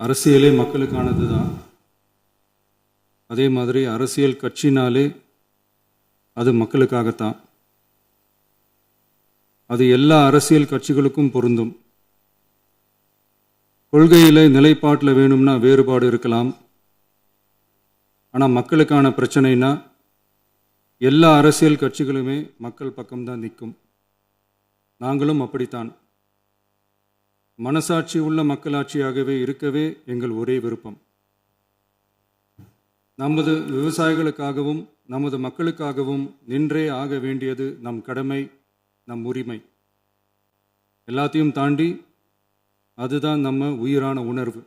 அரசியலே மக்களுக்கானது தான். அதே மாதிரி அரசியல் கட்சினாலே அது மக்களுக்காகத்தான். அது எல்லா அரசியல் கட்சிகளுக்கும் பொருந்தும். கொள்கையில் நிலைப்பாட்டில் வேணும்னா வேறுபாடு இருக்கலாம். ஆனால் மக்களுக்கான பிரச்சனைனா எல்லா அரசியல் கட்சிகளுமே மக்கள் பக்கம்தான் நிற்கும். நாங்களும் அப்படித்தான். மனசாட்சி உள்ள மக்களாட்சியாகவே இருக்கவே எங்கள் ஒரே விருப்பம். நமது விவசாயிகளுக்காகவும் நமது மக்களுக்காகவும் நின்றே ஆக வேண்டியது நம் கடமை, நம் உரிமை. எல்லாத்தையும் தாண்டி அதுதான் நம்ம உயிரான உணர்வு.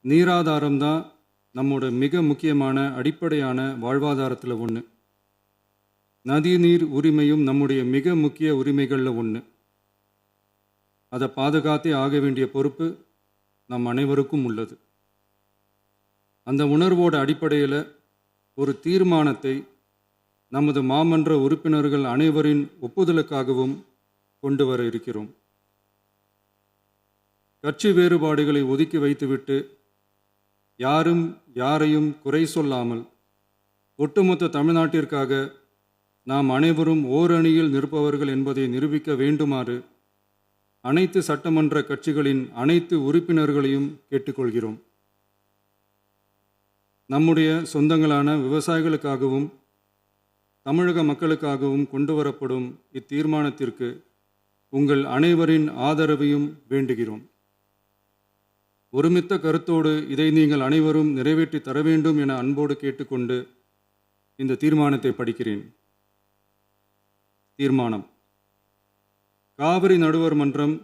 நீராதாரம்தான் நம்மோட மிக முக்கியமான அடிப்படையான வாழ்வாதாரத்தில் ஒன்று. நதி நீர் உரிமையும் நம்முடைய மிக முக்கிய உரிமைகளில் ஒன்று. அதை பாதுகாத்தே ஆக வேண்டிய பொறுப்பு நம் அனைவருக்கும் உள்ளது. அந்த உணர்வோட அடிப்படையில் ஒரு தீர்மானத்தை நமது மாமன்ற உறுப்பினர்கள் அனைவரின் ஒப்புதலுக்காகவும் கொண்டு வர இருக்கிறோம். கட்சி வேறுபாடுகளை ஒதுக்கி வைத்துவிட்டு யாரும் யாரையும் குறை சொல்லாமல் ஒட்டுமொத்த தமிழ்நாட்டிற்காக நாம் அனைவரும் ஓரணியில் நிற்பவர்கள் என்பதை நிரூபிக்க வேண்டுமாறு அனைத்து சட்டமன்ற கட்சிகளின் அனைத்து உறுப்பினர்களையும் கேட்டுக்கொள்கிறோம். நம்முடைய சொந்தங்களான விவசாயிகளுக்காகவும் தமிழக மக்களுக்காகவும் கொண்டு வரப்படும் இத்தீர்மானத்திற்கு உங்கள் அனைவரின் ஆதரவையும் வேண்டுகிறோம். ஒருமித்த கருத்தோடு இதை நீங்கள் அனைவரும் நிறைவேற்றி தர வேண்டும் என அன்போடு கேட்டுக்கொண்டு இந்த தீர்மானத்தை படிக்கிறேன். தீர்மானம்: காவிரி நடுவர் மன்றம்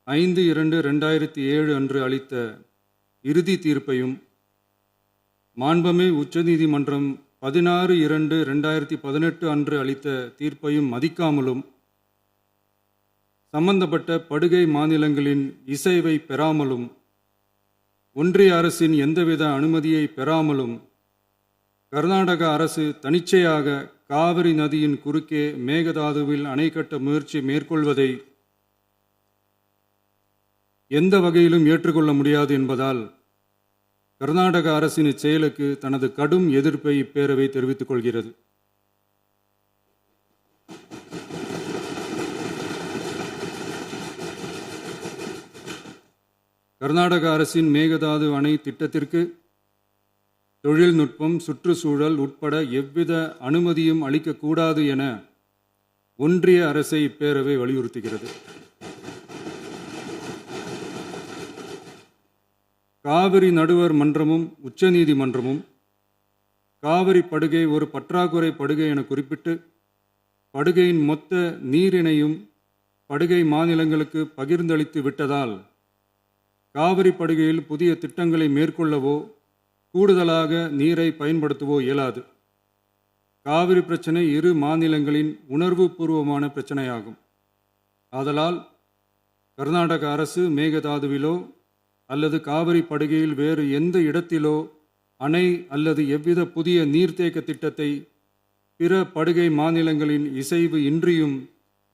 5/2/2007 அன்று அளித்த இறுதி தீர்ப்பையும் மாண்புமிகு உச்சநீதிமன்றம் 16/2/2018 அன்று அளித்த தீர்ப்பையும் மதிக்காமலும் சம்பந்தப்பட்ட படுகை மாநிலங்களின் இசைவை பெறாமலும் ஒன்றிய அரசின் எந்தவித அனுமதியை பெறாமலும் கர்நாடக அரசு தனிச்சையாக காவிரி நதியின் குறுக்கே மேகதாதுவில் அணை கட்ட முயற்சி மேற்கொள்வதை எந்த வகையிலும் ஏற்றுக்கொள்ள முடியாது என்பதால் கர்நாடக அரசின் இச்செயலுக்கு தனது கடும் எதிர்ப்பை இப்பேரவை தெரிவித்துக் கொள்கிறது. கர்நாடக அரசின் மேகதாது அணை திட்டத்திற்கு தொழில்நுட்பம், சுற்றுச்சூழல் உட்பட எவ்வித அனுமதியும் அளிக்கக்கூடாது என ஒன்றிய அரசை இப்பேரவை வலியுறுத்துகிறது. காவிரி நடுவர் மன்றமும் உச்சநீதிமன்றமும் காவிரி படுகை ஒரு பற்றாக்குறை படுகை என குறிப்பிட்டு படுகையின் மொத்த நீரினையும் படுகை மாநிலங்களுக்கு பகிர்ந்தளித்து விட்டதால் காவிரி படுகையில் புதிய திட்டங்களை மேற்கொள்ளவோ கூடுதலாக நீரை பயன்படுத்தவோ இயலாது. காவிரி பிரச்சனை இரு மாநிலங்களின் உணர்வு பூர்வமான பிரச்சனையாகும். ஆதலால் கர்நாடக அரசு மேகதாதுவிலோ அல்லது காவிரி படுகையில் வேறு எந்த இடத்திலோ அணை அல்லது எவ்வித புதிய நீர்த்தேக்க திட்டத்தை பிற படுகை மாநிலங்களின் இசைவு இன்றியும்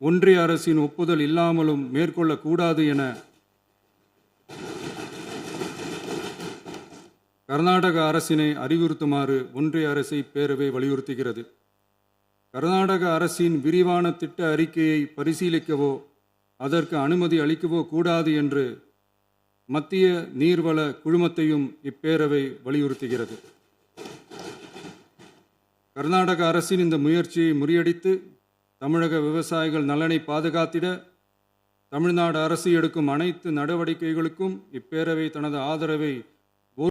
ஒன்றிய அரசின் ஒப்புதல் இல்லாமலும் மேற்கொள்ளக்கூடாது என கர்நாடக அரசினை அறிவுறுத்துமாறு ஒன்றிய அரசை பேரவை வலியுறுத்துகிறது. கர்நாடக அரசின் விரிவான திட்ட அறிக்கையை பரிசீலிக்கவோ அதற்கு அனுமதி அளிக்கவோ கூடாது என்று மத்திய நீர்வள குழுமத்தையும் இப்பேரவை வலியுறுத்துகிறது. கர்நாடக அரசின் இந்த முயற்சியை முறியடித்து தமிழக விவசாயிகள் நலனை பாதுகாத்திட தமிழ்நாடு அரசு எடுக்கும் அனைத்து நடவடிக்கைகளுக்கும் இப்பேரவை தனது ஆதரவை